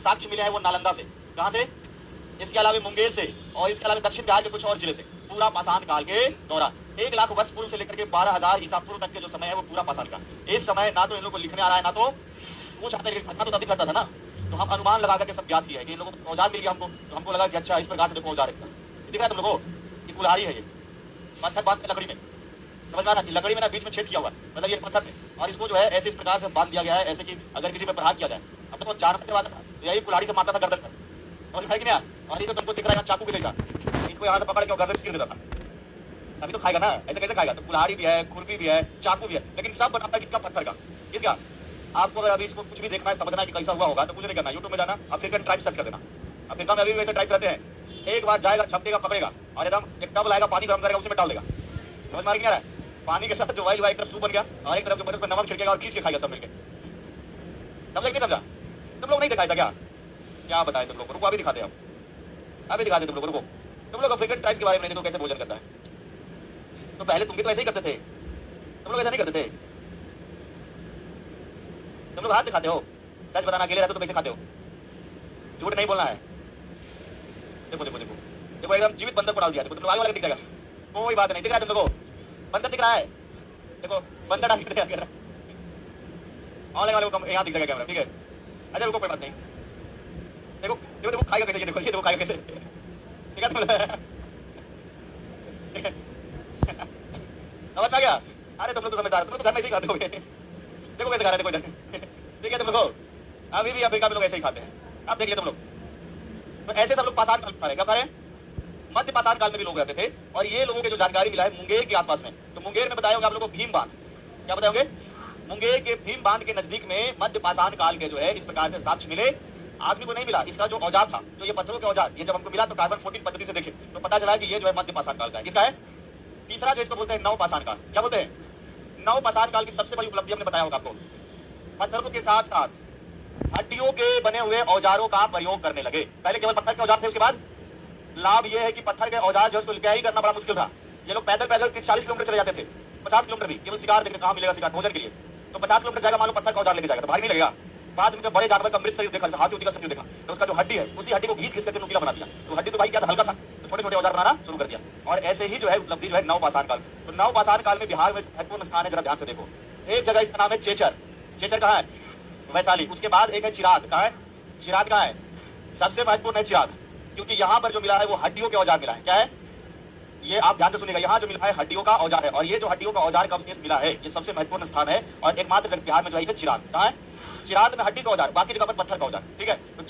साक्ष्य मिले हैं वो नालंदा से, कहां से, इसके अलावा मुंगेर से, और इसके अलावा दक्षिण बिहार के कुछ और जिले से, पूरा पाषाण काल के दौरान 1 लाख वर्ष पूर्व से लेकर के 12,000 ईसा पूर्व तक के जो समय है वो पूरा पाषाण का। इस समय ना तो इन लोगों को लिखने आ रहा है, ना तो पूछ आते, घटना तो तभी करता था ना, तो हम अनुमान लगा करके सब ज्ञात किया है कि इन लोगों को औजार मिल गया हमको, तो हमको लगा कि अच्छा इस प्रकार से देखो औजार इसका दिख रहा है तुम लोगों को, ये कुल्हाड़ी है, ये पत्थर बांध के लकड़ी में, समझ में आ रहा है, लकड़ी में ना बीच में छेद किया हुआ, मतलब ये पत्थर में, और इसको जो है ऐसे इस प्रकार से बांध दिया गया है, ऐसे कि अगर किसी पे प्रहार किया जाए, अब तो जानने के बाद यही कुल्हाड़ी से मारता था गर्दन पर, और दिखाई कि नहीं, और ये तो तुमको दिख रहा है चाकू के जैसा, इसको यहाँ से पकड़ के गर्दन गिर देता था, अभी तो खाएगा ना, ऐसे कैसे खाएगा, तो कुल्हाड़ी भी है, खुरपी भी है, चाकू भी है, लेकिन सब बनाता है किसका, पत्थर का। किसका? आपको अगर अभी इसको कुछ भी देखना है, समझना है कि कैसा हुआ होगा, तो कुछ नहीं करना, यूट्यूब में जाना, अफ्रीकन ट्राइब सर्च कर देना, अफ्रीका में अभी वैसे ट्राइब रहते हैं, एक बार जाएगा, छपकेगा, पकड़ेगा, और एकदम एक टब लाएगा, पानी गर्म करेगा, उसी में डाल देगा, समझ में आ रहा है, पानी के साथ जो वाइल एक तरफ सूप बन गया, और एक तरफ जो बर्फ में नमक छिड़केगा और खींच के खाएगा सब मिलके, समझ नहीं समझा? तुम लोग नहीं दिखाएगा क्या? क्या बताएं तुम लोग को, रुको अभी दिखाते हैं, अभी दिखाते तुम लोग को, रुको, तुम लोग अफ्रीकन ट्राइब के बारे में नहीं, तो कैसे भोजन करता है, तो पहले तुम भी तो ऐसे ही करते थे, तुम लोग ऐसा नहीं करते थे, तुम लोग हाथ से खाते हो, सच बताना, अकेले रहते हो तो कैसे खाते हो, झूठ नहीं बोलना है। देखो देखो देखो देखो, एकदम जीवित बंदर को डाल दिया, देखो तुम लोग आगे वाले दिख जाएगा, कोई बात नहीं, दिख रहा है तुम लोगों को, बंदर दिख रहा है, देखो बंदर डाल के ऑनलाइन वाले को यहाँ दिख जाएगा कैमरा, ठीक है, अच्छा रुको कोई बात नहीं, देखो देखो देखो खाएगा कैसे, ये देखो, ये देखो खाएगा कैसे, ठीक है, समझ में गया? अरे तुम लोग तो समझदार, तुम लोग घर में ऐसे ही खाते हो, देखो कैसे खा रहे थे कोई, ठीक है तुम लोग अभी भी अफ्रीका में लोग ऐसे ही खाते हैं, अब देखिए तुम लोग, तो ऐसे सब लोग पाषाण काल खा रहे, क्या खा रहे हैं? मध्य पाषाण काल में भी लोग रहते थे, और ये लोगों के जो जानकारी मिला है मुंगेर के आसपास में, तो मुंगेर में बताया होगा आप लोगों को भीम बांध, क्या बताओगे? मुंगेर के भीम बांध के नजदीक में मध्य पाषाण काल के जो है इस प्रकार से साक्ष्य मिले। आदमी को नहीं मिला, इसका जो औजार था, जो ये पत्थरों के औजार, ये जब हमको मिला तो कार्बन 14 पद्धति से देखे तो पता चला कि ये जो है मध्य पाषाण काल का है। किसका है? तीसरा जो इसको बोलते हैं नव पाषाण काल, क्या बोलते हैं? नव पाषाण काल की सबसे बड़ी उपलब्धि हमने बताया होगा आपको, पत्थरों के साथ साथ हड्डियों के बने हुए औजारों का प्रयोग करने लगे। पहले केवल पत्थर के औजार थे, उसके बाद लाभ यह है कि पत्थर के औजार जो उसको कैरी करना बड़ा मुश्किल था। ये लोग पैदल पैदल 40 किलोमीटर चले जाते थे, 50 किलोमीटर भी, केवल शिकार देखने कहाँ मिलेगा शिकार भोजन के लिए, तो 50 किलोमीटर जाएगा, मान लो पत्थर का औजार लेके जाएगा तो भारी नहीं लगेगा। बाद में बड़े जानवर का मृत शरीर देखा, हाथी का शरीर देखा, तो उसका जो हड्डी है उसी हड्डी को घीस घीस करके नुकीला बना दिया, तो हड्डी तो भाई क्या था, हल्का था, तो छोटे छोटे औजार बनाना शुरू कर दिया। और ऐसे ही जो है उपलब्धि जो है नव पाषाण काल। तो नव पाषाण काल में बिहार में महत्वपूर्ण स्थान है, जरा ध्यान से देखो। एक जगह इसका नाम है चेचर, चेचर कहाँ है? वैशाली। उसके बाद एक है चिराद, कहाँ है? चिराद कहाँ है? सबसे महत्वपूर्ण है चिराद, क्योंकि यहाँ पर जो मिला है वो हड्डियों के औजार मिला है। क्या है ये? आप ध्यान से सुनिएगा, यहाँ जो मिला है हड्डियों का औजार है, और ये जो हड्डियों का औजार का अवशेष मिला है ये सबसे महत्वपूर्ण स्थान है, और एकमात्र बिहार में जो है चिराद। कहाँ है? चिराद में हड्डी का औजार, बाकी जगह पर पत्थर का औजार, ठीक है। तो